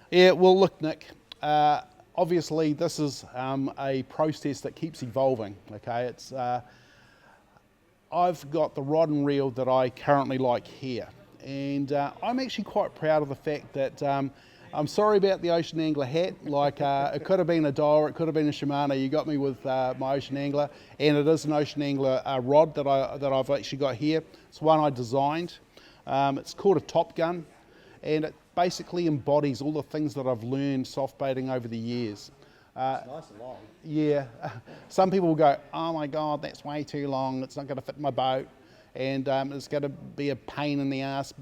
Yeah, well look Nick, obviously this is a process that keeps evolving, okay? It's I've got the rod and reel that I currently like here, and I'm actually quite proud of the fact that I'm sorry about the Ocean Angler hat, like it could have been a Daiwa, it could have been a Shimano. You got me with my Ocean Angler, and it is an Ocean Angler rod that I've actually got here. It's one I designed. It's called a TopGun, and it basically embodies all the things that I've learned soft baiting over the years. It's nice and long. Yeah, some people will go, oh my God, that's way too long, it's not going to fit my boat, and it's going to be a pain in the ass,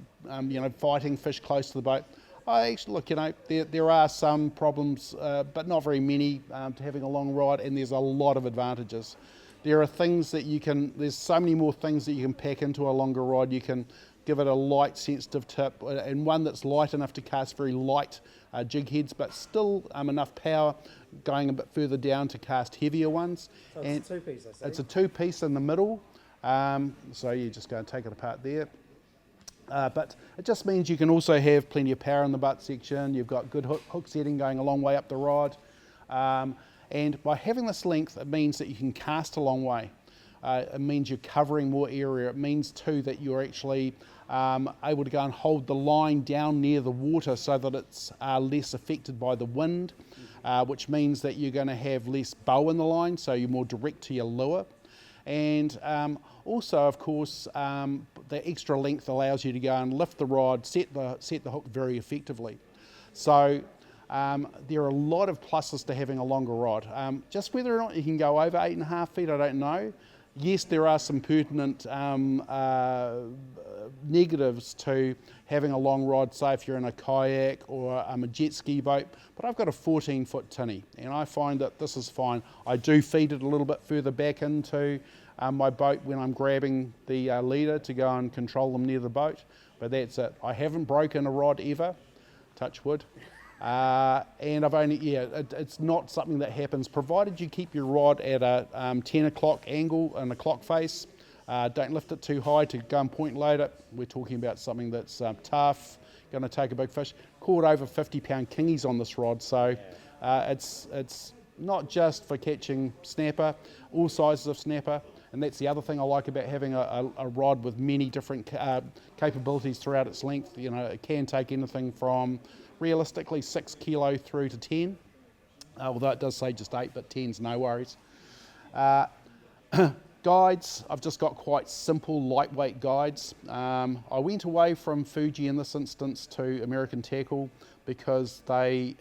fighting fish close to the boat. I actually, look, there are some problems, but not very many to having a long rod, and there's a lot of advantages. There are things that there's so many more things that you can pack into a longer rod. You can give it a light sensitive tip, and one that's light enough to cast very light jig heads, but still enough power going a bit further down to cast heavier ones. So it's a two-piece, I see. It's a two-piece in the middle, so you just go and take it apart there. But it just means you can also have plenty of power in the butt section. You've got good hook setting going a long way up the rod, and by having this length, it means that you can cast a long way. It means you're covering more area. It means too that you're actually able to go and hold the line down near the water so that it's less affected by the wind, which means that you're going to have less bow in the line, so you're more direct to your lure. And also, of course, the extra length allows you to go and lift the rod, set the hook very effectively. So there are a lot of pluses to having a longer rod. Just whether or not you can go over 8.5 feet, I don't know. Yes, there are some pertinent negatives to having a long rod, say if you're in a kayak or a jet ski boat, but I've got a 14-foot tinny, and I find that this is fine. I do feed it a little bit further back into my boat when I'm grabbing the leader to go and control them near the boat, but that's it. I haven't broken a rod ever, touch wood. And I've only, it's not something that happens, provided you keep your rod at a 10 o'clock angle and a clock face. Don't lift it too high to go and point load it. We're talking about something that's tough, going to take a big fish. Caught over 50-pound kingies on this rod, so it's not just for catching snapper, all sizes of snapper. And that's the other thing I like about having a rod with many different capabilities throughout its length. It can take anything from realistically 6 kilo through to 10, although it does say just 8, but 10's no worries. Guides, I've just got quite simple, lightweight guides. I went away from Fuji in this instance to American Tackle because I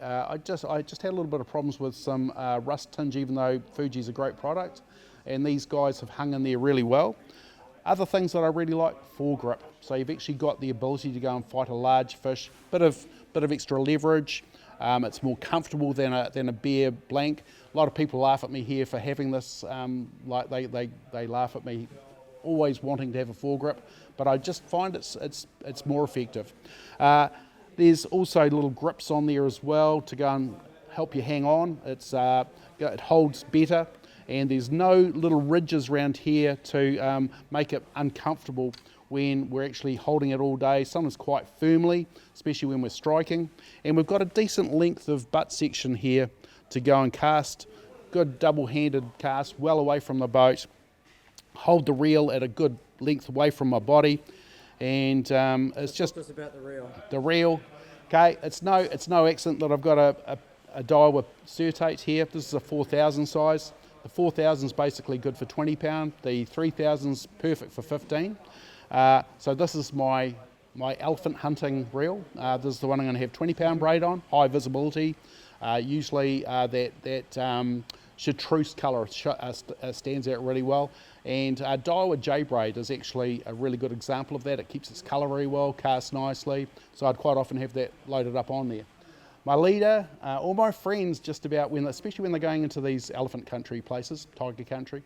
just had a little bit of problems with some rust tinge, even though Fuji's a great product, and these guys have hung in there really well. Other things that I really like, foregrip. So you've actually got the ability to go and fight a large fish, bit of extra leverage. It's more comfortable than a bare blank. A lot of people laugh at me here for having this, like they laugh at me always wanting to have a foregrip, but I just find it's more effective. There's also little grips on there as well to go and help you hang on. It holds better, and there's no little ridges around here to make it uncomfortable when we're actually holding it all day, sometimes quite firmly, especially when we're striking. And we've got a decent length of butt section here to go and cast, good double-handed cast, well away from the boat, hold the reel at a good length away from my body, and it's just... Talk to us about the reel. The reel, okay, it's no accident that I've got a Daiwa Certate here. This is a 4,000 size. The 4,000 is basically good for 20 pound, the 3,000 is perfect for 15. So this is my elephant hunting reel. This is the one I'm going to have 20 pound braid on, high visibility. Usually that chartreuse colour stands out really well. And Daiwa J-braid is actually a really good example of that. It keeps its colour very well, casts nicely. So I'd quite often have that loaded up on there. My leader, all my friends just about, especially when they're going into these elephant country places, tiger country,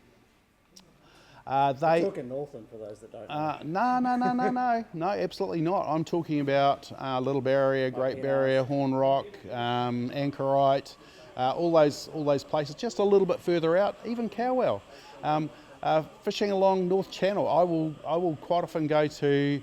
You're talking Northland for those that don't know. No, absolutely not. I'm talking about Little Barrier, Great Barrier, Horn Rock, Anchorite, all those places, just a little bit further out, even Cowell. Fishing along North Channel, I will quite often go to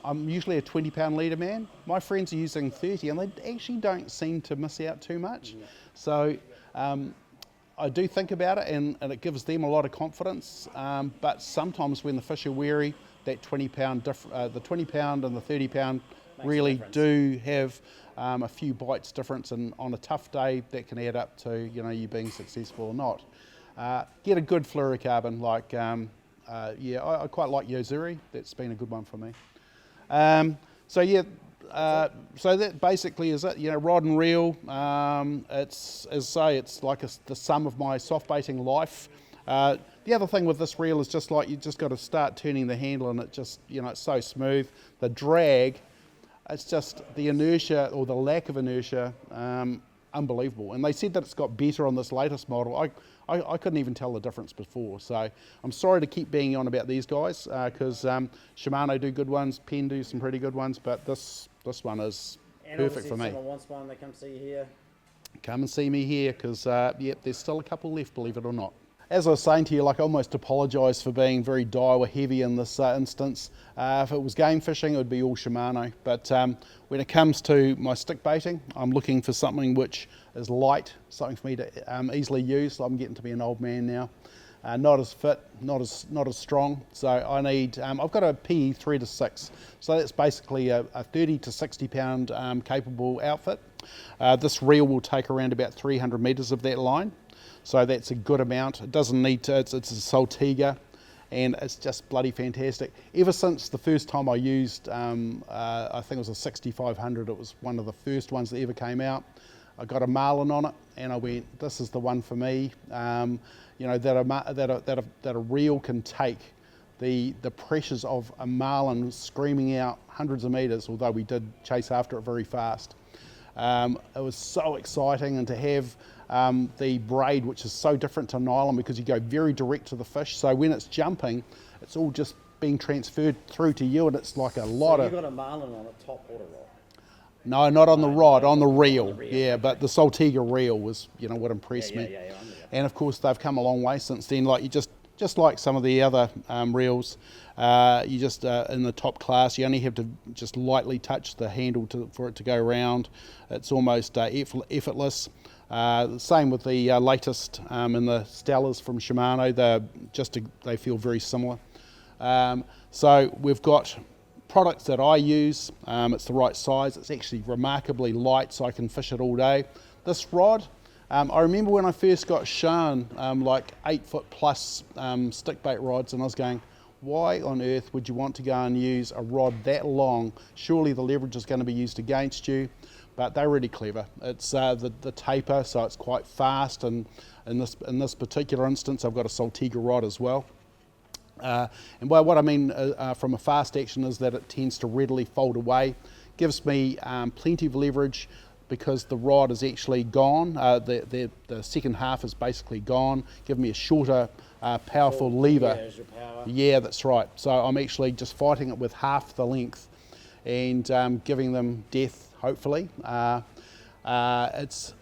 I'm usually a 20-pound leader man. My friends are using 30, and they actually don't seem to miss out too much. So I do think about it, and it gives them a lot of confidence. But sometimes when the fish are wary, that 20-pound, the 20-pound and the 30-pound really do have a few bites difference, and on a tough day, that can add up to you being successful or not. Get a good fluorocarbon, like I quite like Yozuri. That's been a good one for me. So that basically is it. Rod and reel. It's, as I say, it's like the sum of my soft baiting life. The other thing with this reel is just like you just got to start turning the handle, and it just it's so smooth. The drag, it's just the inertia or the lack of inertia, unbelievable. And they said that it's got better on this latest model. I couldn't even tell the difference before. So I'm sorry to keep banging on about these guys because Shimano do good ones, Penn do some pretty good ones, but this one is perfect for me. If someone wants one, they come see you here. Come and see me here because, there's still a couple left, believe it or not. As I was saying to you, I almost apologise for being very Daiwa heavy in this instance. If it was game fishing, it would be all Shimano. But when it comes to my stick baiting, I'm looking for something which is light, something for me to easily use. I'm getting to be an old man now. Not as fit, not as strong. So I need, I've got a PE 3 to 6. So that's basically a 30 to 60 pound capable outfit. This reel will take around about 300 metres of that line. So that's a good amount. It doesn't need to, it's a Saltiga, and it's just bloody fantastic. Ever since the first time I used, I think it was a 6500, it was one of the first ones that ever came out. I got a marlin on it, and I went, this is the one for me. That a reel can take the pressures of a marlin screaming out hundreds of metres, although we did chase after it very fast. It was so exciting, and to have the braid, which is so different to nylon because you go very direct to the fish, so when it's jumping, it's all just being transferred through to you, and it's like a lot of... So you got a marlin on a topwater rod? No, not on the rod, on the reel. Yeah, but the Saltiga reel was, what impressed me. Yeah. And of course, they've come a long way since then. Like you just like some of the other reels, you just in the top class, you only have to just lightly touch the handle for it to go around. It's almost effortless. Same with the latest in the Stellas from Shimano. They feel very similar. So we've got products that I use. It's the right size. It's actually remarkably light, so I can fish it all day. This rod, I remember when I first got shown like 8 foot plus stick bait rods, and I was going, why on earth would you want to go and use a rod that long? Surely the leverage is going to be used against you. But they're really clever. It's the taper, so it's quite fast, and in this particular instance, I've got a Saltiga rod as well. And what I mean from a fast action is that it tends to readily fold away. Gives me plenty of leverage because the rod is actually gone. The second half is basically gone. Give me a shorter, powerful lever. Yeah, your power. Yeah, that's right. So I'm actually just fighting it with half the length and giving them depth. Hopefully, it's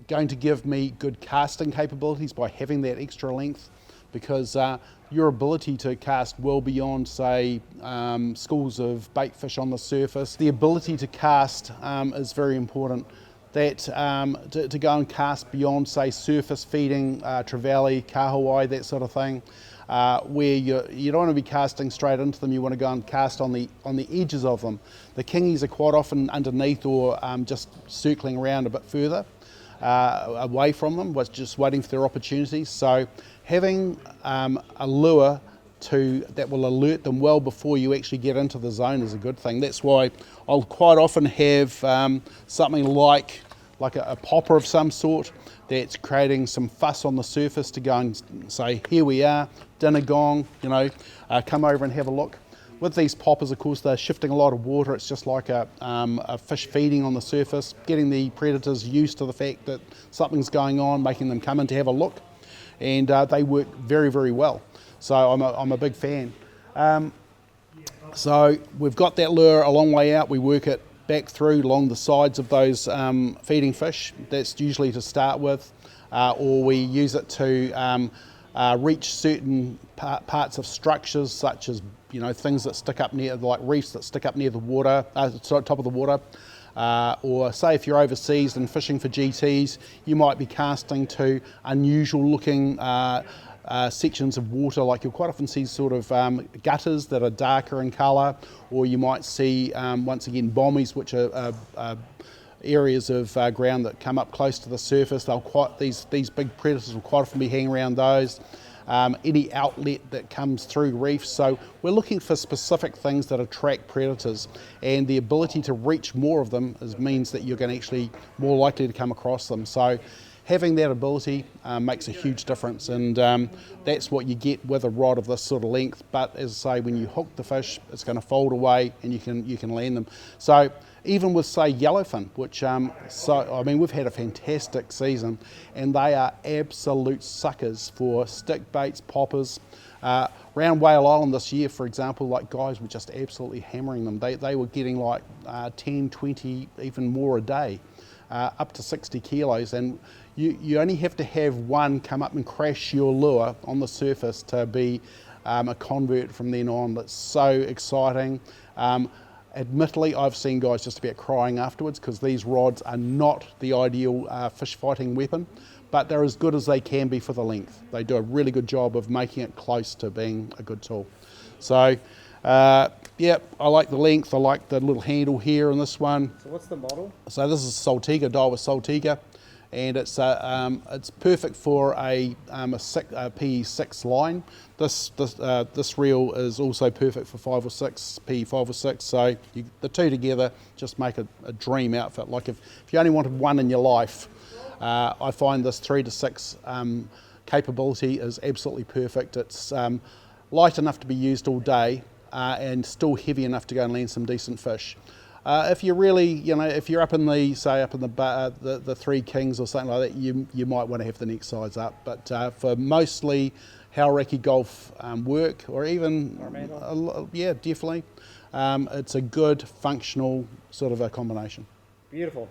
going to give me good casting capabilities by having that extra length, because your ability to cast well beyond, say, schools of bait fish on the surface, the ability to cast is very important. That to go and cast beyond, say, surface feeding, trevally, kahawai, that sort of thing. Where you don't want to be casting straight into them, you want to go and cast on the edges of them. The kingies are quite often underneath or just circling around a bit further away from them, just waiting for their opportunities. So having a lure that will alert them well before you actually get into the zone is a good thing. That's why I'll quite often have something like a popper of some sort that's creating some fuss on the surface to go and say, here we are, dinner gong, come over and have a look. With these poppers, of course, they're shifting a lot of water. It's just like a fish feeding on the surface, getting the predators used to the fact that something's going on, making them come in to have a look. And they work very, very well. So I'm a big fan. So we've got that lure a long way out. We work it back through along the sides of those feeding fish. That's usually to start with, or we use it to reach certain parts of structures, such as things that stick up near, like reefs that stick up near the water, top of the water. Or say if you're overseas and fishing for GTs, you might be casting to unusual looking sections of water, like you'll quite often see sort of gutters that are darker in colour, or you might see once again bommies, which are areas of ground that come up close to the surface. These big predators will quite often be hanging around those. Any outlet that comes through reefs. So we're looking for specific things that attract predators, and the ability to reach more of them means that you're going to actually more likely to come across them. So having that ability makes a huge difference, and that's what you get with a rod of this sort of length. But as I say, when you hook the fish, it's going to fold away and you can land them. So even with, say, yellowfin, which we've had a fantastic season, and they are absolute suckers for stick baits, poppers. Around Whale Island this year, for example, like guys were just absolutely hammering them. They were getting like 10, 20, even more a day, up to 60 kilos, and you only have to have one come up and crash your lure on the surface to be a convert from then on. That's so exciting. Admittedly, I've seen guys just about crying afterwards, because these rods are not the ideal fish fighting weapon, but they're as good as they can be for the length. They do a really good job of making it close to being a good tool. So, yeah, I like the length. I like the little handle here in this one. So what's the model? So this is Saltiga, Daiwa Saltiga, and it's perfect for a PE6 line. This reel is also perfect for 5 or 6, PE 5 or 6. So the two together just make a dream outfit. Like if you only wanted one in your life, I find this 3 to 6 capability is absolutely perfect. It's light enough to be used all day, and still heavy enough to go and land some decent fish. If you're really, if you're up in the Three Kings or something like that, you might want to have the next size up. But for mostly Hauraki golf work, or even, yeah, definitely, it's a good functional sort of a combination. Beautiful.